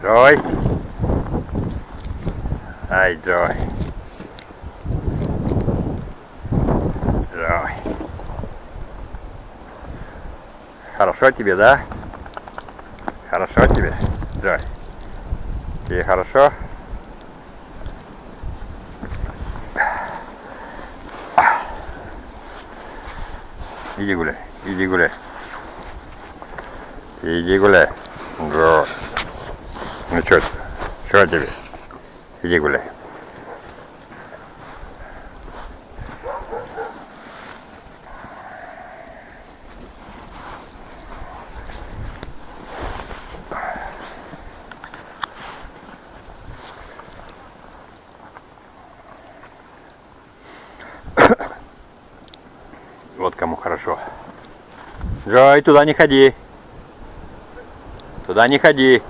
Джой. Ай, Джой. Джой. Хорошо тебе, да? Хорошо тебе, Джой? Тебе хорошо? Иди гуляй, иди гуляй. Иди гуляй. Джой. Ну что тебе? Иди гуляй. Вот кому хорошо. Джой, туда не ходи. Туда не ходи.